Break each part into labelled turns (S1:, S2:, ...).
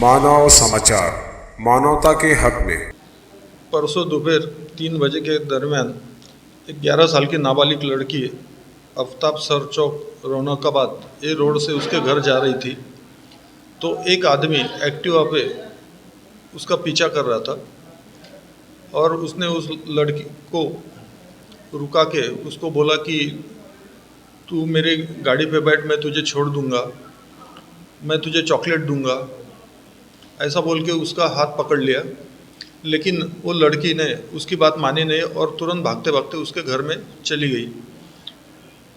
S1: मानव समाचार, मानवता के हक में।
S2: परसों दोपहर 3 बजे के दरमियान एक 11 साल की नाबालिग लड़की आफ्ताब सर चौक रौनकाबाद ये रोड से उसके घर जा रही थी, तो एक आदमी एक्टिवा पे उसका पीछा कर रहा था और उसने उस लड़की को रुका के उसको बोला कि तू मेरी गाड़ी पे बैठ, मैं तुझे छोड़ दूंगा, मैं तुझे चॉकलेट दूंगा, ऐसा बोल के उसका हाथ पकड़ लिया। लेकिन वो लड़की ने उसकी बात मानी नहीं और तुरंत भागते भागते उसके घर में चली गई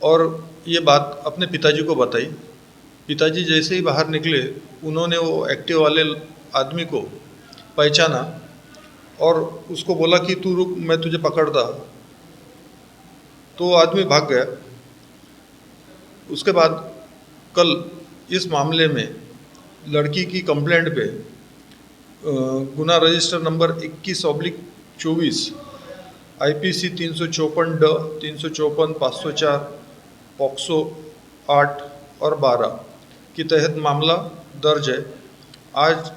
S2: और ये बात अपने पिताजी को बताई। पिताजी जैसे ही बाहर निकले, उन्होंने वो एक्टिव वाले आदमी को पहचाना और उसको बोला कि तू रुक, मैं तुझे पकड़ता। तो वो आदमी भाग गया। उसके बाद कल इस मामले में लड़की की कंप्लेंट पे Guna register number 21/24 IPC 354D 354 504 POCSO 8 और 12 के तहत मामला दर्ज है। आज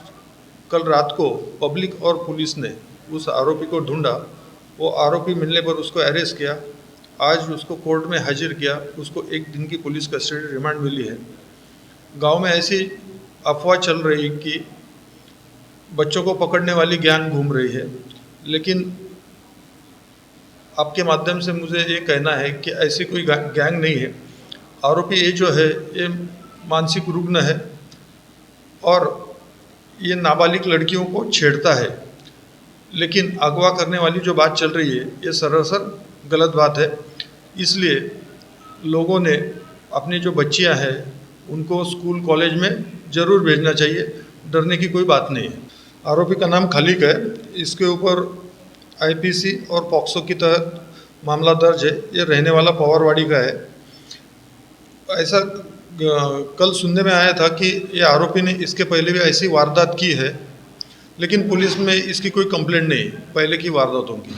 S2: कल रात को पब्लिक और पुलिस ने उस आरोपी को ढूंढा। वो आरोपी मिलने पर उसको अरेस्ट किया। आज उसको कोर्ट में हाजिर किया। उसको 1 दिन की पुलिस कस्टडी रिमांड मिली है। गांव में ऐसी अफवाह चल रही कि बच्चों को पकड़ने वाली गैंग घूम रही है, लेकिन आपके माध्यम से मुझे ये कहना है कि ऐसी कोई गैंग नहीं है। आरोपी ये जो है ये मानसिक रुग्ण है और ये नाबालिग लड़कियों को छेड़ता है। लेकिन अगवा करने वाली जो बात चल रही है ये सरासर गलत बात है। इसलिए लोगों ने अपनी जो बच्चियां हैं उनको स्कूल कॉलेज में ज़रूर भेजना चाहिए, डरने की कोई बात नहीं है। आरोपी का नाम खलीक है। इसके ऊपर IPC और पॉक्सो की तहत मामला दर्ज है। ये रहने वाला पवारवाड़ी का है। ऐसा कल सुनने में आया था कि ये आरोपी ने इसके पहले भी ऐसी वारदात की है, लेकिन पुलिस में इसकी कोई कंप्लेंट नहीं पहले की वारदातों की।